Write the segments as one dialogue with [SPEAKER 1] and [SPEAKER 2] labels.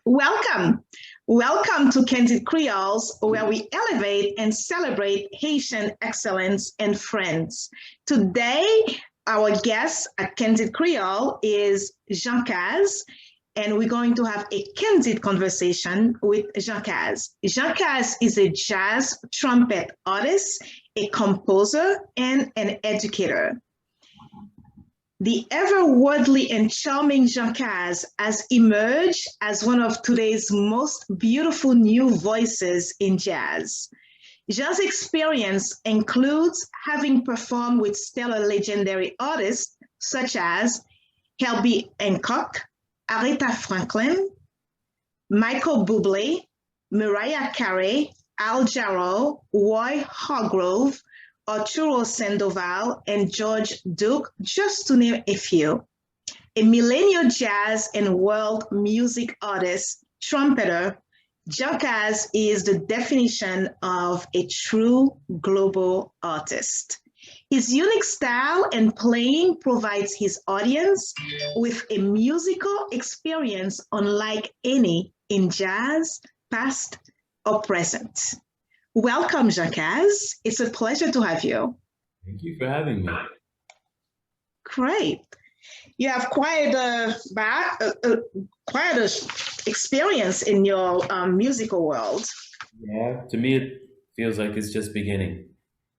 [SPEAKER 1] Welcome. Welcome to Candid Creoles, where we elevate and celebrate Haitian excellence and friends. Today, our guest at Candid Creole is Jean Caze, and we're going to have a candid conversation with Jean Caze. Jean Caze is a jazz trumpet artist, a composer, and an educator. The ever-worldly and charming Jean Caze has emerged as one of today's most beautiful new voices in jazz. Jean's experience includes having performed with stellar legendary artists such as Herbie Hancock, Aretha Franklin, Michael Bublé, Mariah Carey, Al Jarreau, Roy Hargrove, Arturo Sandoval, and George Duke, just to name a few. A millennial jazz and world music artist, trumpeter, Jean Caze is the definition of a true global artist. His unique style and playing provides his audience with a musical experience unlike any in jazz, past or present. Welcome, Jean Caze. It's a pleasure to have you.
[SPEAKER 2] Thank you for having me.
[SPEAKER 1] Great. You have quite a experience in your musical world.
[SPEAKER 2] Yeah, to me it feels like it's just beginning.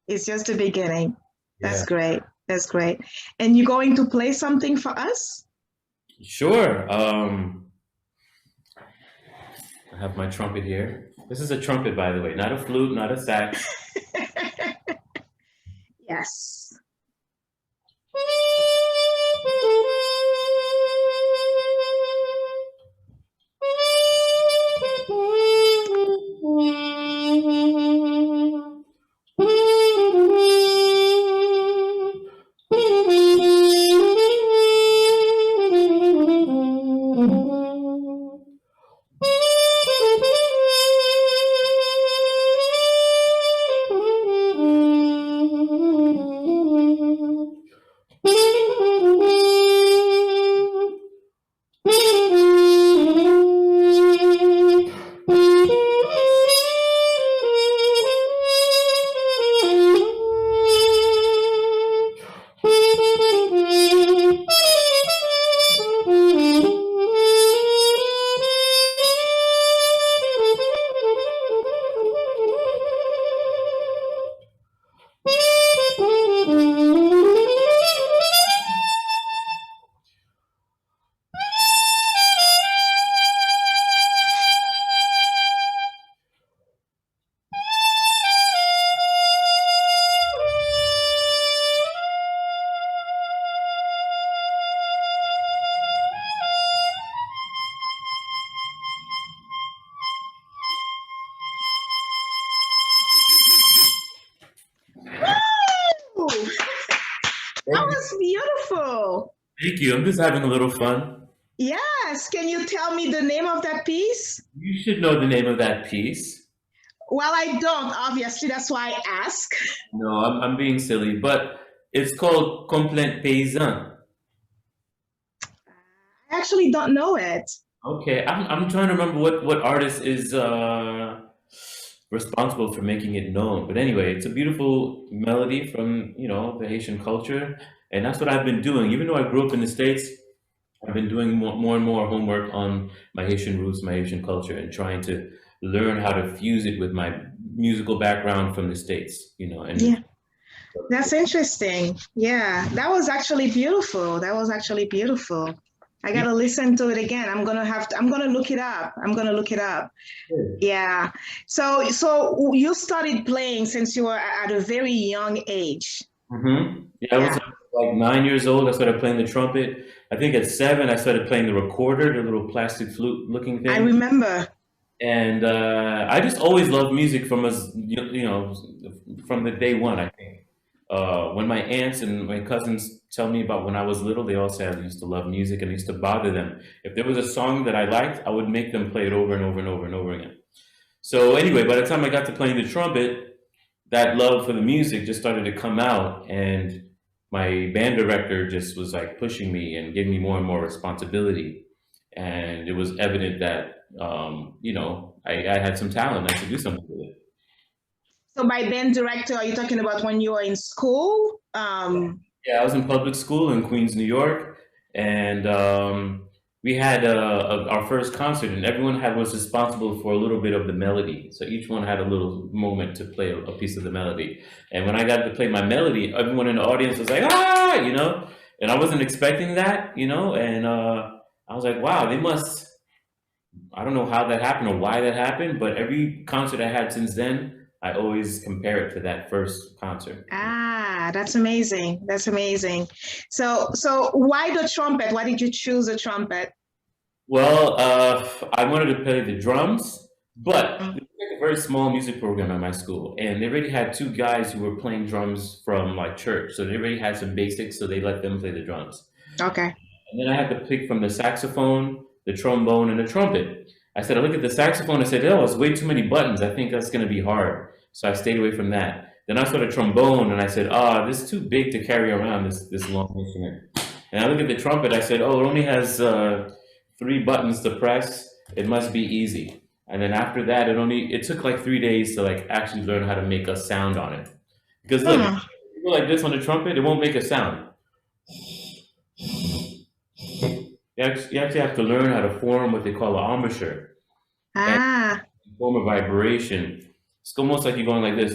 [SPEAKER 1] It's just the beginning. That's
[SPEAKER 2] Yeah.
[SPEAKER 1] great. That's great. And you're going to play something for us?
[SPEAKER 2] Sure. I have my trumpet here. This is a trumpet, by the way, not a flute, not a sax.
[SPEAKER 1] Yes. Woo! That was beautiful.
[SPEAKER 2] Thank you. I'm just having a little fun.
[SPEAKER 1] Yes. Can you tell me the name of that piece?
[SPEAKER 2] You should know the name of that piece.
[SPEAKER 1] Well, I don't, obviously. That's why I ask.
[SPEAKER 2] No, I'm being silly, but it's called Komplainte Paysan.
[SPEAKER 1] I actually don't know it.
[SPEAKER 2] Okay, I'm trying to remember what artist is responsible for making it known. But anyway, it's a beautiful melody from, the Haitian culture, and that's what I've been doing. Even though I grew up in the States, I've been doing more and more homework on my Haitian roots, my Haitian culture, and trying to learn how to fuse it with my musical background from the States, and
[SPEAKER 1] Yeah, that's interesting. Yeah, that was actually beautiful. That was actually beautiful. I
[SPEAKER 2] yeah,
[SPEAKER 1] gotta listen to it again. I'm gonna look it up. I'm gonna look it up. Yeah. So you started playing since you were at a very young age.
[SPEAKER 2] Yeah, I was
[SPEAKER 1] Yeah.
[SPEAKER 2] like 9 years old. I started playing the trumpet. I think at 7, I started playing the recorder, the little plastic flute looking
[SPEAKER 1] I
[SPEAKER 2] thing.
[SPEAKER 1] remember.
[SPEAKER 2] And I just always loved music from from the day one, I think. When my aunts and my cousins tell me about when I was little, they all say I used to love music and I used to bother them. If there was a song that I liked, I would make them play it over and over and over and over again. So anyway, by the time I got to playing the trumpet, that love for the music just started to come out, and my band director just was like pushing me and gave me more and more responsibility. and it was evident that I had some talent. I could do something with it.
[SPEAKER 1] So by band director, are you talking about when you were in school?
[SPEAKER 2] Yeah, I was in public school in Queens, New York, and we had our first concert, and everyone had was responsible for a little bit of the melody. So each one had a little moment to play a piece of the melody. And when I got to play my melody, everyone in the audience was like, "Ah!" And I wasn't expecting that, and I was like, "Wow, they must." I don't know how that happened or why that happened, but every concert I had since then, I always compare it to that first concert.
[SPEAKER 1] Ah, that's amazing. That's amazing. So why the trumpet? Why did you choose the trumpet?
[SPEAKER 2] Well, I wanted to play the drums, but
[SPEAKER 1] Mm,
[SPEAKER 2] it was like a very small music program at my school, and they already had two guys who were playing drums from like church, so they already had some basics, so they let them play the drums.
[SPEAKER 1] okay.
[SPEAKER 2] And then I had to pick from the saxophone, the trombone, and the trumpet. I look at the saxophone. I said, "Oh, it's way too many buttons. I think that's going to be hard." So I stayed away from that. Then I saw the trombone, and I said, "Ah, this is too big to carry around this long instrument." And I look at the trumpet. I said, "Oh, it only has three buttons to press. It must be easy." And then after that, it took like 3 days to like actually learn how to make a sound on it. Because look, if
[SPEAKER 1] Hmm.
[SPEAKER 2] you go like this on the trumpet, it won't make a sound. You actually have to learn how to form what they call an embouchure and
[SPEAKER 1] Ah,
[SPEAKER 2] form a vibration. It's almost like you're going like this.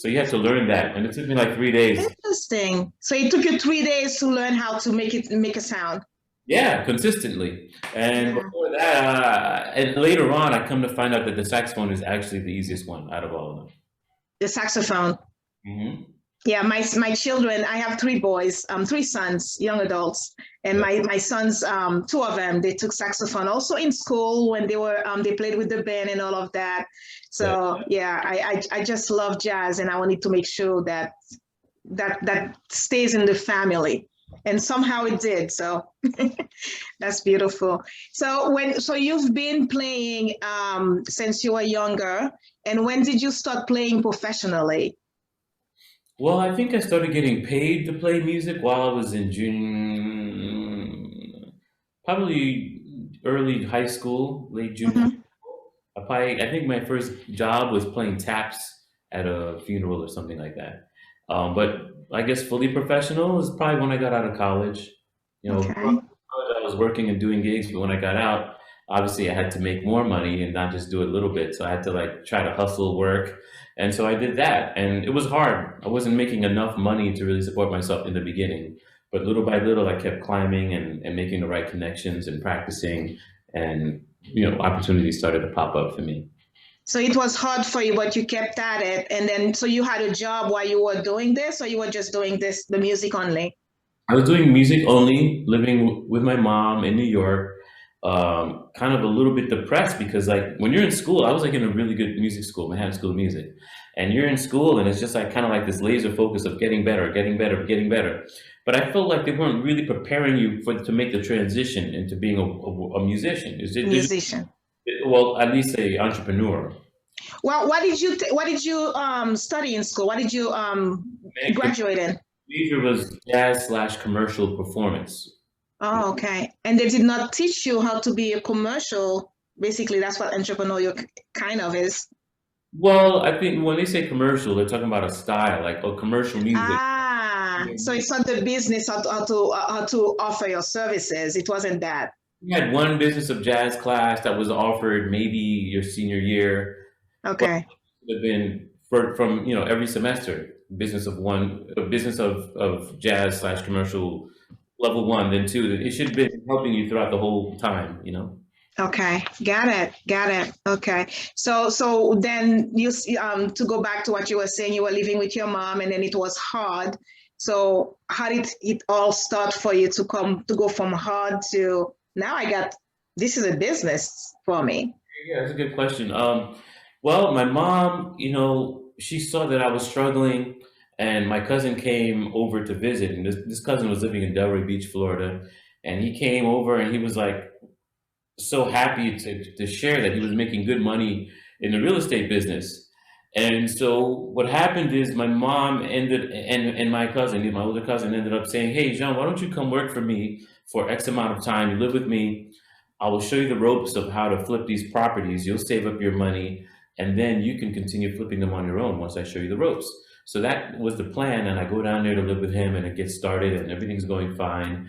[SPEAKER 2] So you have to learn that, and it took me like 3 days.
[SPEAKER 1] interesting. So it took you 3 days to learn how to make a sound.
[SPEAKER 2] Yeah, consistently. And
[SPEAKER 1] Yeah.
[SPEAKER 2] before that, and later on, I come to find out that the saxophone is actually the easiest one out of all of them.
[SPEAKER 1] The saxophone.
[SPEAKER 2] Hmm.
[SPEAKER 1] Yeah, my children, I have three boys, three sons, young adults, and
[SPEAKER 2] Yeah.
[SPEAKER 1] my sons, two of them, they took saxophone also in school when they played with the band and all of that.
[SPEAKER 2] Yeah.
[SPEAKER 1] So yeah, I just love jazz, and I wanted to make sure that stays in the family, and somehow it did. So that's beautiful. So you've been playing since you were younger, and when did you start playing professionally?
[SPEAKER 2] Well, I think I started getting paid to play music while I was in June, probably early high school, late junior.
[SPEAKER 1] Mhm.
[SPEAKER 2] I think my first job was playing taps at a funeral or something like that. But I guess fully professional is probably when I got out of college.
[SPEAKER 1] Okay.
[SPEAKER 2] I was working and doing gigs, but when I got out, obviously I had to make more money and not just do a little bit. So I had to like try to hustle work. And so I did that. And it was hard. I wasn't making enough money to really support myself in the beginning. But little by little, I kept climbing and making the right connections and practicing. And, opportunities started to pop up for me.
[SPEAKER 1] So it was hard for you, but you kept at it. And then, so you had a job while you were doing this, or you were just doing this, the music only?
[SPEAKER 2] I was doing music only, living with my mom in New York. Kind of a little bit depressed because, like, when you're in school, I was like in a really good music school, Manhattan School of Music, and you're in school, and it's just like kind of like this laser focus of getting better, getting better, getting better. But I felt like they weren't really preparing you to make the transition into being a musician.
[SPEAKER 1] Musician.
[SPEAKER 2] Well, at least a entrepreneur.
[SPEAKER 1] Well, what did you study in school? What did you
[SPEAKER 2] The
[SPEAKER 1] graduate in?
[SPEAKER 2] major was jazz slash commercial performance.
[SPEAKER 1] Oh, okay. And they did not teach you how to be a commercial. Basically, that's what entrepreneurial kind of is.
[SPEAKER 2] Well, I think when they say commercial, they're talking about a style, like commercial music.
[SPEAKER 1] Ah, so it's not the business how to offer your services. It wasn't that.
[SPEAKER 2] We had one business of jazz class that was offered maybe your senior year, but
[SPEAKER 1] Okay.
[SPEAKER 2] it would have been from every semester. Business of jazz slash commercial level one, then two. It should have been helping you throughout the whole time.
[SPEAKER 1] Okay, got it, got it. Okay, so then to go back to what you were saying, you were living with your mom, and then it was hard. So how did it all start for you to go from hard to now? This is a business for me.
[SPEAKER 2] Yeah, that's a good question. Well, my mom, she saw that I was struggling, and my cousin came over to visit, and this cousin was living in Delray Beach, Florida, and he came over, and he was like so happy to share that he was making good money in the real estate business. And so what happened is my mom ended and my cousin, my older cousin, ended up saying, "Hey, Jean, why don't you come work for me for X amount of time? You live with me. I will show you the ropes of how to flip these properties. You'll save up your money, and then you can continue flipping them on your own once I show you the ropes." So that was the plan, and I go down there to live with him, and it gets started, and everything's going fine.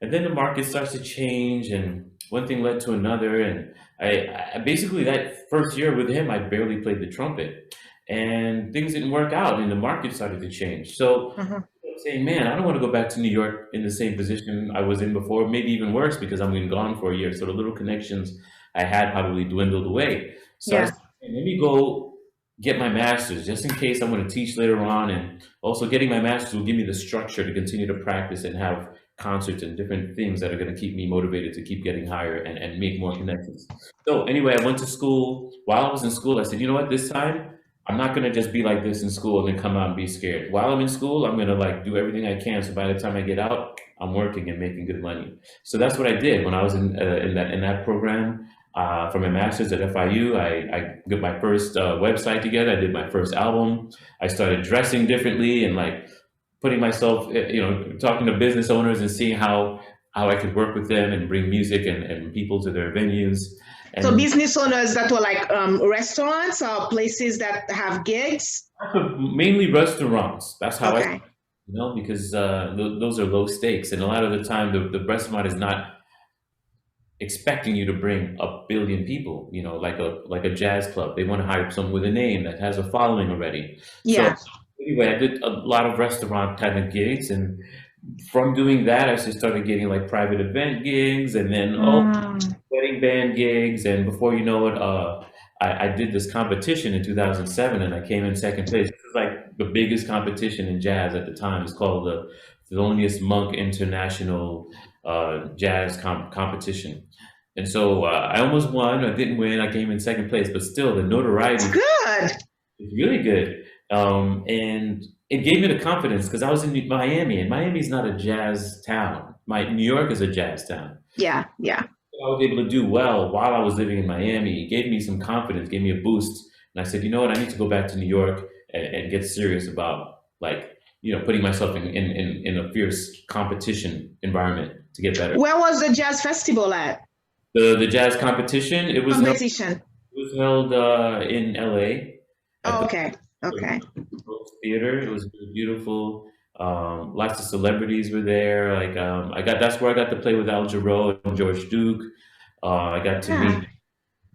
[SPEAKER 2] And then the market starts to change, and one thing led to another. And I basically that first year with him, I barely played the trumpet, and things didn't work out, and the market started to change. So
[SPEAKER 1] Mhm.
[SPEAKER 2] I'm saying, man, I don't want to go back to New York in the same position I was in before, maybe even worse because I'm been gone for a year. So the little connections I had probably dwindled away. So I
[SPEAKER 1] Yeah.
[SPEAKER 2] said, "Hey, let me go get my master's just in case I'm going to teach later on. And also getting my master's will give me the structure to continue to practice and have concerts and different things that are going to keep me motivated to keep getting higher and make more connections." So anyway, I went to school. While I was in school, I said, you know what, this time I'm not gonna just be like this in school and then come out and be scared. While I'm in school, I'm gonna like do everything I can. So by the time I get out, I'm working and making good money. So that's what I did when I was in that program for my master's at FIU. I got my first website together. I did my first album. I started dressing differently and like putting myself, talking to business owners and seeing how I could work with them and bring music and people to their venues.
[SPEAKER 1] So
[SPEAKER 2] And
[SPEAKER 1] business owners that were like restaurants or places that have gigs.
[SPEAKER 2] mainly restaurants. That's how I,
[SPEAKER 1] Okay.
[SPEAKER 2] because those are low stakes, and a lot of the time the restaurant is not expecting you to bring a billion people. Like a jazz club, they want to hire someone with a name that has a following already. So
[SPEAKER 1] Yeah.
[SPEAKER 2] anyway, I did a lot of restaurant kind of gigs, and from doing that, I just started getting like private event gigs, and then
[SPEAKER 1] Mm.
[SPEAKER 2] wedding band gigs, and before you know it, I did this competition in 2007, and I came in second place. This is like the biggest competition in jazz at the time. It's called the Thelonious Monk International Jazz Competition. And so I almost won. I didn't win. I came in second place, but still, the
[SPEAKER 1] It's
[SPEAKER 2] notoriety
[SPEAKER 1] good.
[SPEAKER 2] is really good. And it gave me the confidence because I was in Miami, and Miami's not a jazz town. New York is a jazz town.
[SPEAKER 1] Yeah. Yeah.
[SPEAKER 2] I was able to do well while I was living in Miami. It gave me some confidence, gave me a boost. And I said, you know what, I need to go back to New York and get serious about like, putting myself in a fierce competition environment to get better.
[SPEAKER 1] Where was the jazz festival at?
[SPEAKER 2] The jazz competition,
[SPEAKER 1] Competition.
[SPEAKER 2] it was held in LA at
[SPEAKER 1] Oh,
[SPEAKER 2] the
[SPEAKER 1] okay. Okay.
[SPEAKER 2] theater. It was really beautiful. Lots of celebrities were there. Like that's where I got to play with Al Jarreau and George Duke. I got to
[SPEAKER 1] Yeah.
[SPEAKER 2] meet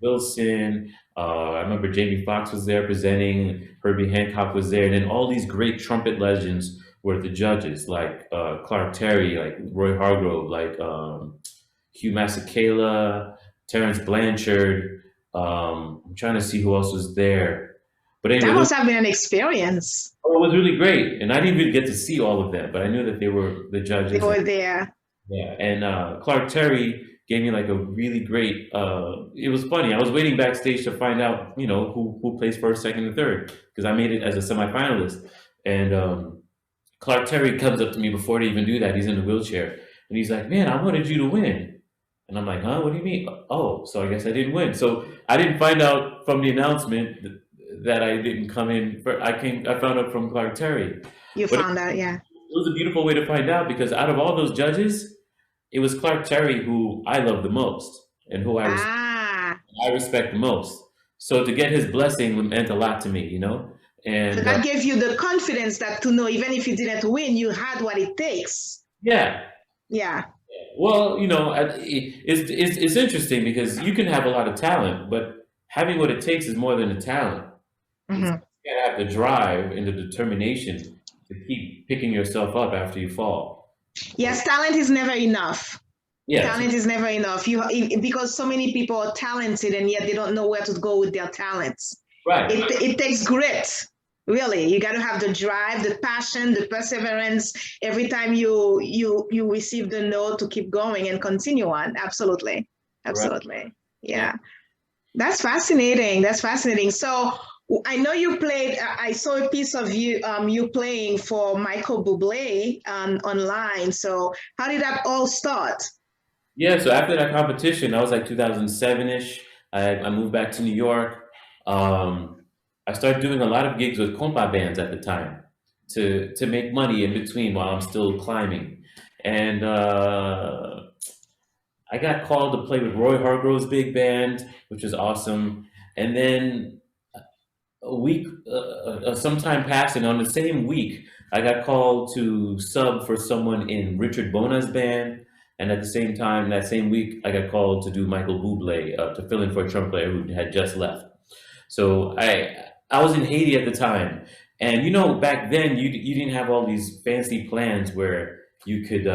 [SPEAKER 2] Wilson. I remember Jamie Foxx was there presenting. Herbie Hancock was there, and then all these great trumpet legends were the judges, like Clark Terry, like Roy Hargrove, like Hugh Masekela, Terrence Blanchard. I'm trying to see who else was there. But anyway,
[SPEAKER 1] That must have been an experience.
[SPEAKER 2] it was really great, and I didn't even get to see all of them, but I knew that they were the
[SPEAKER 1] They
[SPEAKER 2] judges.
[SPEAKER 1] were there.
[SPEAKER 2] Yeah, and Clark Terry gave me like a really great. It was funny. I was waiting backstage to find out, who plays first, second, and third, because I made it as a semifinalist. And Clark Terry comes up to me before they even do that. He's in a wheelchair, and he's like, "Man, I wanted you to win." And I'm like, "Huh? What do you mean?" "Oh, so I guess I didn't win." So I didn't find out from the announcement that I didn't come in. I found out from Clark Terry.
[SPEAKER 1] You
[SPEAKER 2] But
[SPEAKER 1] found out, yeah.
[SPEAKER 2] it was a beautiful way to find out because out of all those judges, it was Clark Terry who I love the most and who
[SPEAKER 1] Ah,
[SPEAKER 2] I respect the most. So to get his blessing meant a lot to me.
[SPEAKER 1] so
[SPEAKER 2] And
[SPEAKER 1] that gave you the confidence that to know even if you didn't win, you had what it takes.
[SPEAKER 2] yeah,
[SPEAKER 1] Yeah.
[SPEAKER 2] well, it's interesting because you can have a lot of talent, but having what it takes is more than the talent. It's,
[SPEAKER 1] Hmm.
[SPEAKER 2] you gotta have the drive and the determination to keep picking yourself up after you fall.
[SPEAKER 1] Yes, talent is never enough.
[SPEAKER 2] Yes,
[SPEAKER 1] Talent is never enough. Because so many people are talented and yet they don't know where to go with their talents.
[SPEAKER 2] right.
[SPEAKER 1] It takes grit. Really, you got to have the drive, the passion, the perseverance. Every time you receive the no to keep going and continue on. Absolutely,
[SPEAKER 2] Right.
[SPEAKER 1] absolutely.
[SPEAKER 2] Yeah.
[SPEAKER 1] Yeah, that's fascinating. That's fascinating. So I know you played. I saw a piece of you playing for Michael Bublé online. So how did that all start?
[SPEAKER 2] Yeah, so after that competition, that was like 2007-ish. I moved back to New York. Um, I started doing a lot of gigs with compa bands at the time to make money in between while I'm still climbing. And I got called to play with Roy Hargrove's big band, which was awesome. And then a week, some time passed, and on the same week, I got called to sub for someone in Richard Bona's band. And at the same time, that same week, I got called to do Michael Bublé, to fill in for a trumpet player who had just left. So I was in Haiti at the time, and back then you didn't have all these fancy plans where you could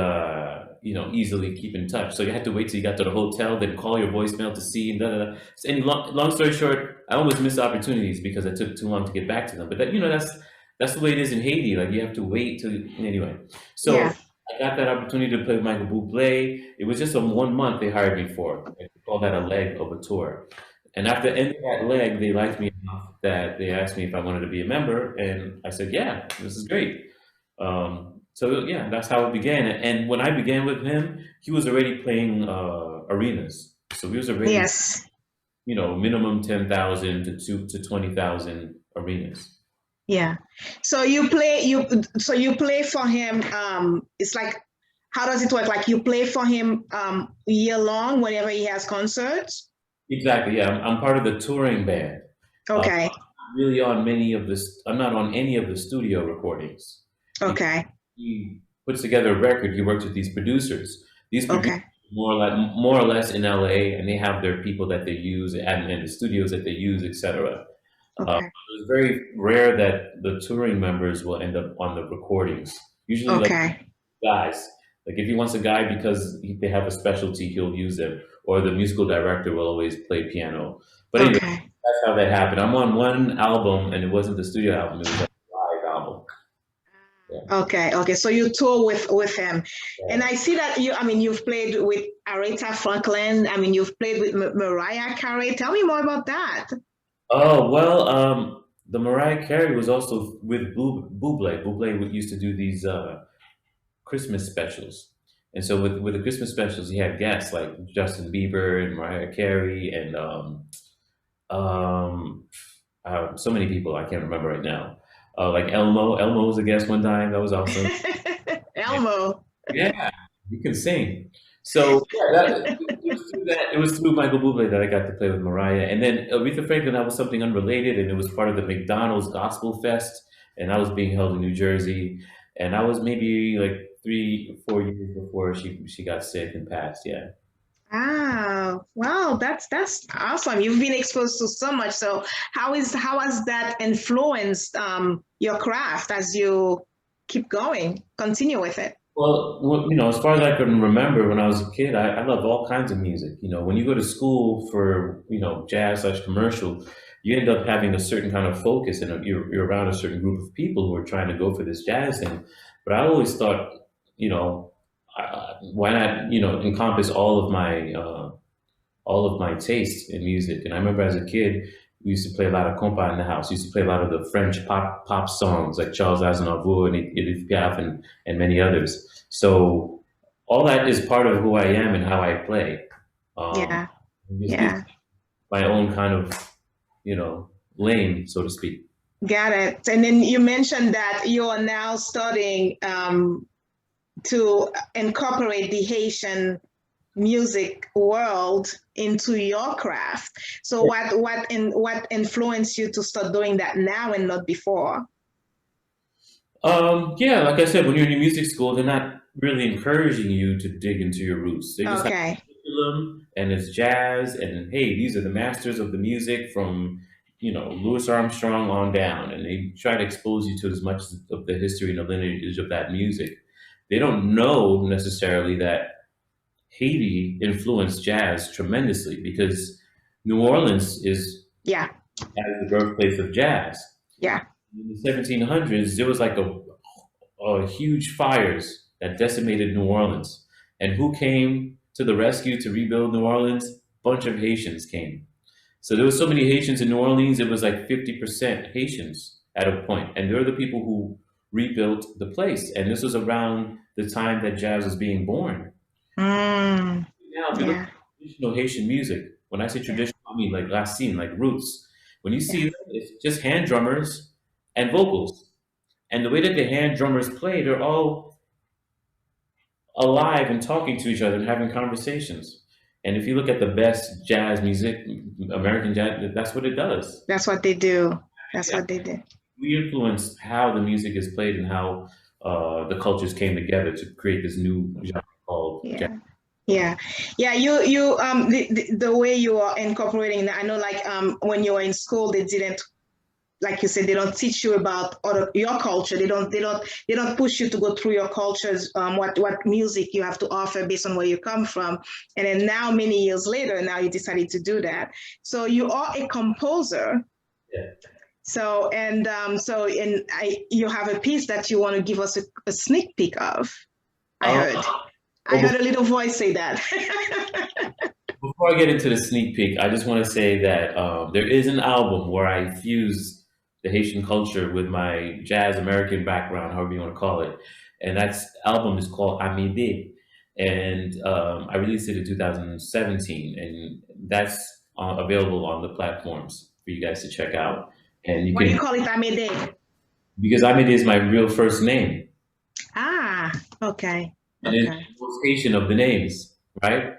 [SPEAKER 2] easily keep in touch. So you had to wait till you got to the hotel, then call your voicemail to see. And da, da, da. So, and long story short, I always missed opportunities because it took too long to get back to them. But that's the way it is in Haiti. Like you have to wait till anyway. So
[SPEAKER 1] Yeah.
[SPEAKER 2] I got that opportunity to play with Michael Bublé. It was just a 1 month they hired me for. They called that a leg of a tour. And after ending that leg, they liked me enough that they asked me if I wanted to be a member, and I said, "Yeah, this is great." So yeah, that's how it began. And when I began with him, he was already playing arenas, so he was already
[SPEAKER 1] Yes.
[SPEAKER 2] minimum 10,000 to 20,000 arenas.
[SPEAKER 1] Yeah. So you play for him. It's like, how does it work? Like you play for him year long whenever he has concerts?
[SPEAKER 2] Exactly. Yeah, I'm part of the touring band.
[SPEAKER 1] Okay.
[SPEAKER 2] Really on many of this, I'm not on any of the studio recordings.
[SPEAKER 1] Okay.
[SPEAKER 2] He puts together a record. He works with these producers. These producers
[SPEAKER 1] Okay.
[SPEAKER 2] more or less in LA, and they have their people that they use and the studios that they use, etc.
[SPEAKER 1] Okay.
[SPEAKER 2] It's very rare that the touring members will end up on the recordings. Usually, like
[SPEAKER 1] Okay.
[SPEAKER 2] guys, like if he wants a guy because they have a specialty, he'll use them, or the musical director will always play piano. But anyway,
[SPEAKER 1] Okay.
[SPEAKER 2] that's how that happened. I'm on one album, and it wasn't the studio album; it was like a live album. Yeah.
[SPEAKER 1] Okay. Okay. So you tour with him, and
[SPEAKER 2] Yeah.
[SPEAKER 1] I see that you've played with Aretha Franklin. You've played with Mariah Carey. Tell me more about that.
[SPEAKER 2] Oh well, the Mariah Carey was also with Bublé. Bublé used to do these Christmas specials, and so with the Christmas specials, he had guests like Justin Bieber and Mariah Carey and um, so many people I can't remember right now. Like Elmo. Elmo was a guest one time. That was awesome.
[SPEAKER 1] Elmo.
[SPEAKER 2] Yeah, you can sing. So yeah, it was through Michael Bublé that I got to play with Mariah, and then Aretha Franklin. That was something unrelated, and it was part of the McDonald's Gospel Fest, and that was being held in New Jersey, and I was maybe like 3 or 4 years before she got sick and passed. Yeah.
[SPEAKER 1] Ah, wow, that's awesome. You've been exposed to so much. So how has that influenced your craft as you keep going, continue with it?
[SPEAKER 2] Well, as far as I can remember, when I was a kid, I loved all kinds of music. When you go to school for jazz slash commercial, you end up having a certain kind of focus, and you're around a certain group of people who are trying to go for this jazz thing. But I always thought, you know, why not, encompass all of my taste in music. And I remember as a kid, we used to play a lot of compa in the house. We used to play a lot of the French pop songs like Charles Aznavour and Edith Piaf and many others. So all that is part of who I am and how I play. Um,
[SPEAKER 1] Yeah,
[SPEAKER 2] it's
[SPEAKER 1] yeah.
[SPEAKER 2] my own kind of, lane, so to speak.
[SPEAKER 1] Got it. And then you mentioned that you are now studying to incorporate the Haitian music world into your craft. So what influenced you to start doing that now and not before?
[SPEAKER 2] Yeah, like I said, when you're in music school, they're not really encouraging you to dig into your roots. They just have
[SPEAKER 1] Okay.
[SPEAKER 2] a curriculum, and it's jazz, and hey, these are the masters of the music from, Louis Armstrong on down, and they try to expose you to as much of the history and the lineage of that music. They don't know necessarily that Haiti influenced jazz tremendously because New Orleans is
[SPEAKER 1] Yeah.
[SPEAKER 2] as the birthplace of jazz.
[SPEAKER 1] Yeah.
[SPEAKER 2] In the 1700s, there was like a huge fires that decimated New Orleans. And who came to the rescue to rebuild New Orleans? Bunch of Haitians came. So there was so many Haitians in New Orleans, it was like 50% Haitians at a point. And they're the people who rebuilt the place. And this was around the time that jazz was being born. Now, if you look at
[SPEAKER 1] Yeah.
[SPEAKER 2] traditional Haitian music, when I say traditional, I mean like Racine, like roots. When you
[SPEAKER 1] Yeah.
[SPEAKER 2] see them, it's just hand drummers and vocals. And the way that the hand drummers play, they're all alive and talking to each other and having conversations. And if you look at the best jazz music, American jazz, that's what it does.
[SPEAKER 1] That's what they do. That's
[SPEAKER 2] Yeah.
[SPEAKER 1] what they do.
[SPEAKER 2] We influenced how the music is played and how the cultures came together to create this new genre called jazz.
[SPEAKER 1] Yeah. Yeah, yeah. You the way you are incorporating that. I know, like when you were in school, they didn't, like you said, they don't teach you about your culture. They don't push you to go through your cultures, what music you have to offer based on where you come from. And then now, many years later, now you decided to do that. So you are a composer.
[SPEAKER 2] Yeah.
[SPEAKER 1] So you have a piece that you want to give us a sneak peek of. I heard a little voice say that.
[SPEAKER 2] Before I get into the sneak peek, I just want to say that there is an album where I fuse the Haitian culture with my jazz American background, however you want to call it. And that album is called Amédée. And I released it in 2017. And that's available on the platforms for you guys to check out. And you
[SPEAKER 1] Why do
[SPEAKER 2] can,
[SPEAKER 1] you call it Amédée?
[SPEAKER 2] because Amédée is my real first name.
[SPEAKER 1] Ah, okay.
[SPEAKER 2] And
[SPEAKER 1] Okay.
[SPEAKER 2] it's the most Haitian of the names, right?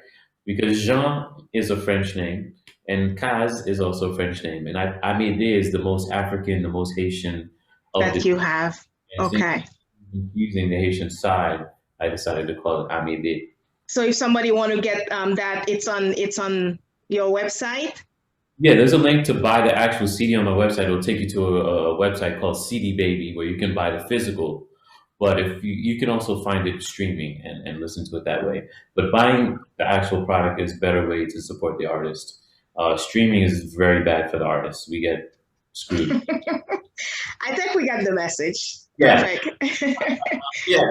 [SPEAKER 2] Because Jean is a French name, and Caze is also a French name, and Amédée is the most African, the most Haitian of
[SPEAKER 1] That
[SPEAKER 2] the.
[SPEAKER 1] you have.
[SPEAKER 2] And since
[SPEAKER 1] Okay.
[SPEAKER 2] using the Haitian side, I decided to call it Amédée.
[SPEAKER 1] So if somebody want to get that, it's on your website.
[SPEAKER 2] Yeah, there's a link to buy the actual CD on my website. It'll take you to a website called CD Baby, where you can buy the physical. But if you can also find it streaming and listen to it that way. But buying the actual product is a better way to support the artist. Streaming is very bad for the artist. We get screwed.
[SPEAKER 1] I think we got the message.
[SPEAKER 2] Yeah.
[SPEAKER 1] Perfect.
[SPEAKER 2] Yeah,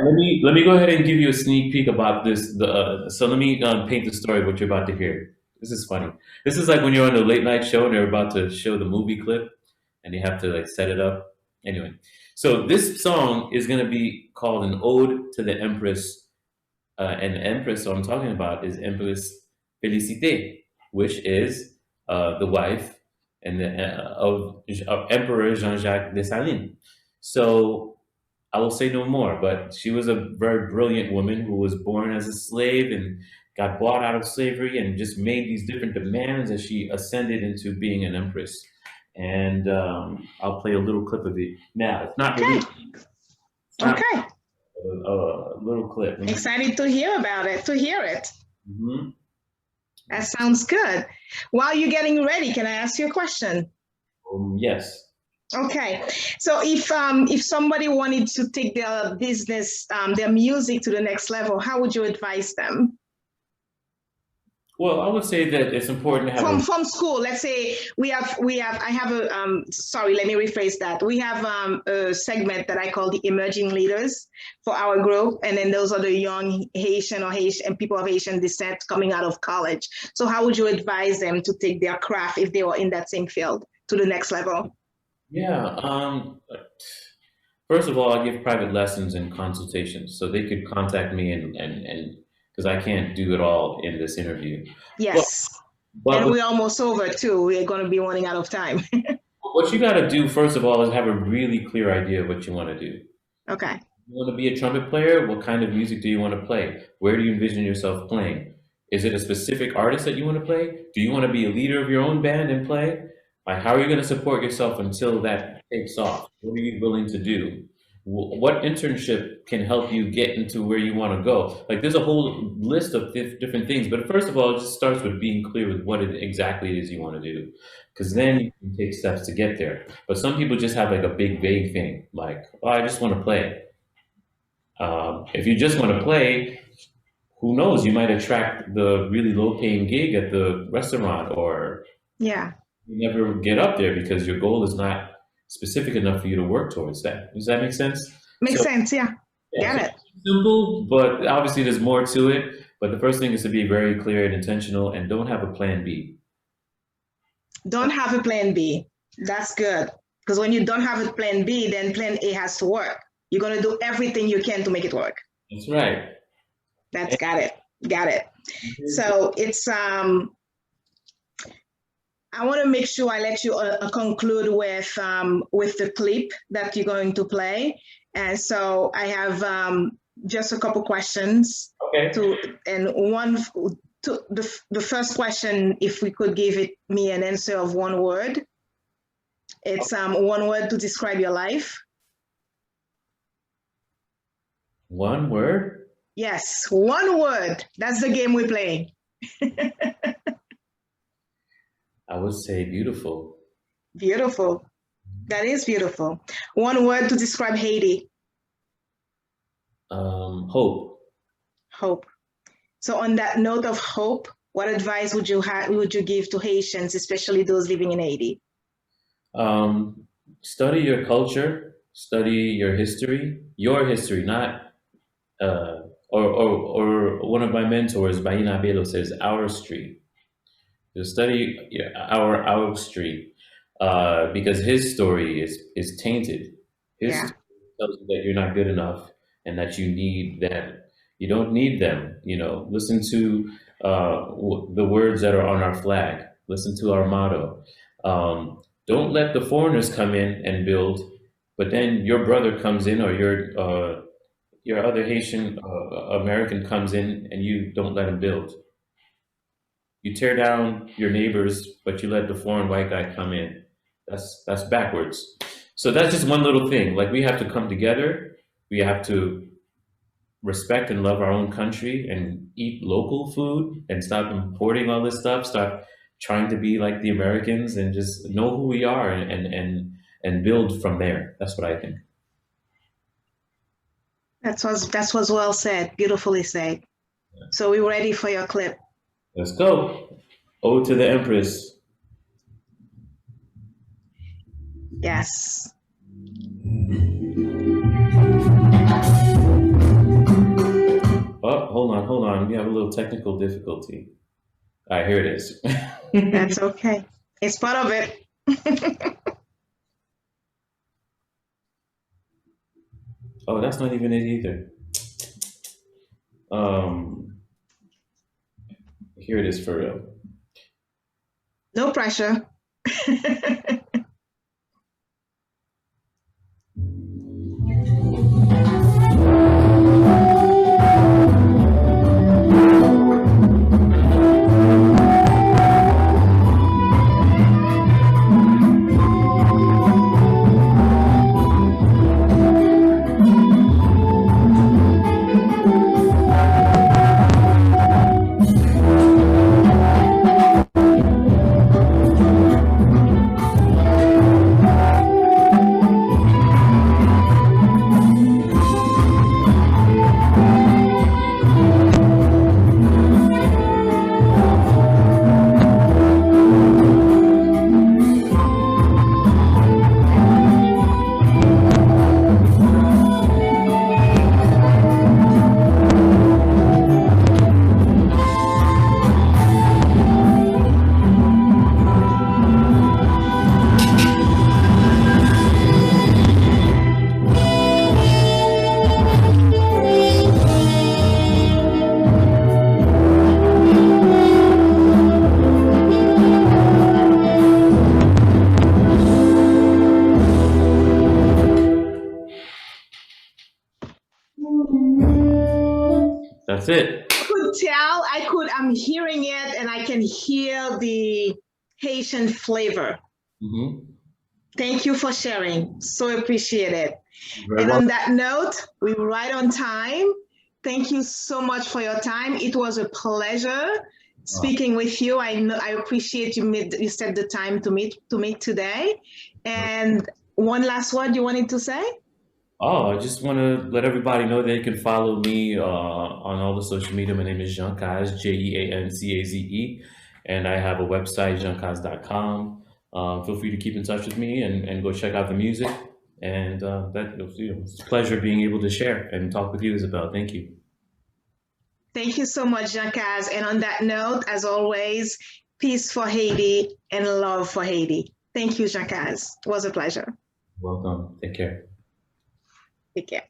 [SPEAKER 2] let me go ahead and give you a sneak peek about this. So let me paint the story of what you're about to hear. This is funny. This is like when you're on a late night show and they're about to show the movie clip, and you have to like set it up. Anyway, so this song is going to be called an ode to the Empress, and the Empress I'm talking about is Empress Félicité, which is the wife and of Emperor Jean-Jacques Dessalines. So I will say no more, but she was a very brilliant woman who was born as a slave and got bought out of slavery and just made these different demands as she ascended into being an empress. And I'll play a little clip of it now. It's not really
[SPEAKER 1] Okay.
[SPEAKER 2] a little clip.
[SPEAKER 1] Excited to hear about it, to hear it.
[SPEAKER 2] Mm-hmm.
[SPEAKER 1] That sounds good. While you're getting ready, can I ask you a question?
[SPEAKER 2] Yes.
[SPEAKER 1] Okay, so if somebody wanted to take their business, their music to the next level, how would you advise them?
[SPEAKER 2] Well, I would say that it's important to have
[SPEAKER 1] From school. Let's say I have a sorry, let me rephrase that. We have a segment that I call the emerging leaders for our group, and then those are the young Haitian and people of Haitian descent coming out of college. So how would you advise them to take their craft, if they were in that same field, to the next level?
[SPEAKER 2] Yeah. First of all, I give private lessons and consultations, so they could contact me and because I can't do it all in this interview.
[SPEAKER 1] Yes.
[SPEAKER 2] But
[SPEAKER 1] And we're almost over too. We're going to be running out of time.
[SPEAKER 2] what you got to do first of all is have a really clear idea of what you want to do.
[SPEAKER 1] Okay.
[SPEAKER 2] You want to be a trumpet player? What kind of music do you want to play? Where do you envision yourself playing? Is it a specific artist that you want to play? Do you want to be a leader of your own band and play? Like, how are you going to support yourself until that takes off? What are you willing to do? What internship can help you get into where you want to go? Like, there's a whole list of different things. But first of all, it just starts with being clear with what exactly it is you want to do. Because then you can take steps to get there. But some people just have like a big vague thing. Like, oh, I just want to play. If you just want to play, who knows? You might attract the really low-paying gig at the restaurant, or
[SPEAKER 1] Yeah.
[SPEAKER 2] you never get up there because your goal is not specific enough for you to work towards that. Does that make sense?
[SPEAKER 1] Makes sense, yeah.
[SPEAKER 2] Yeah,
[SPEAKER 1] Got it.
[SPEAKER 2] simple, but obviously there's more to it. But the first thing is to be very clear and intentional, and don't have a plan B.
[SPEAKER 1] Don't have a plan B. That's good. Because when you don't have a plan B, then plan A has to work. You're going to do everything you can to make it work.
[SPEAKER 2] That's right.
[SPEAKER 1] Got it. So it's I want to make sure I let you conclude with the clip that you're going to play. And so I have just a couple questions.
[SPEAKER 2] Okay.
[SPEAKER 1] The first question, if we could give me an answer of one word. It's one word to describe your life.
[SPEAKER 2] One word?
[SPEAKER 1] Yes, one word. That's the game we're playing.
[SPEAKER 2] I would say beautiful.
[SPEAKER 1] Beautiful. That is beautiful. One word to describe Haiti.
[SPEAKER 2] Hope.
[SPEAKER 1] Hope. So on that note of hope, what advice would you give to Haitians, especially those living in Haiti?
[SPEAKER 2] Study your culture, study your history, not or one of my mentors, Baina Belo, says our street. To study our street, because his story is tainted. His story tells you that you're not good enough and that you need them. You don't need them. Listen to the words that are on our flag. Listen to our motto. Don't let the foreigners come in and build, but then your brother comes in or your other Haitian American comes in and you don't let him build. You tear down your neighbors, but you let the foreign white guy come in. That's backwards. So that's just one little thing. Like, we have to come together. We have to respect and love our own country and eat local food and stop importing all this stuff. Stop trying to be like the Americans and just know who we are and build from there. That's what I think.
[SPEAKER 1] That was well said. Beautifully said. Yeah. So we're ready for your clip.
[SPEAKER 2] Let's go. Ode to the Empress.
[SPEAKER 1] Yes.
[SPEAKER 2] Oh, hold on. We have a little technical difficulty. All right, here it is.
[SPEAKER 1] That's okay. It's part of it.
[SPEAKER 2] Oh, that's not even it either. Here it is for real.
[SPEAKER 1] No pressure.
[SPEAKER 2] That's it.
[SPEAKER 1] I'm hearing it and I can hear the Haitian flavor.
[SPEAKER 2] Mm-hmm.
[SPEAKER 1] Thank you for sharing. So appreciate it. And on that note, we're right on time. Thank you so much for your time. It was a pleasure speaking with you. I appreciate you set the time to meet today. And one last word you wanted to say?
[SPEAKER 2] Oh, I just want to let everybody know they can follow me on all the social media. My name is Jean Caze, JeanCaze, and I have a website, jeancaze.com. Feel free to keep in touch with me and go check out the music. And it's a pleasure being able to share and talk with you, Isabel. Thank you.
[SPEAKER 1] Thank you so much, Jean Caze. And on that note, as always, peace for Haiti and love for Haiti. Thank you, Jean Caze. It was a pleasure.
[SPEAKER 2] Welcome. Take care.
[SPEAKER 1] Take care.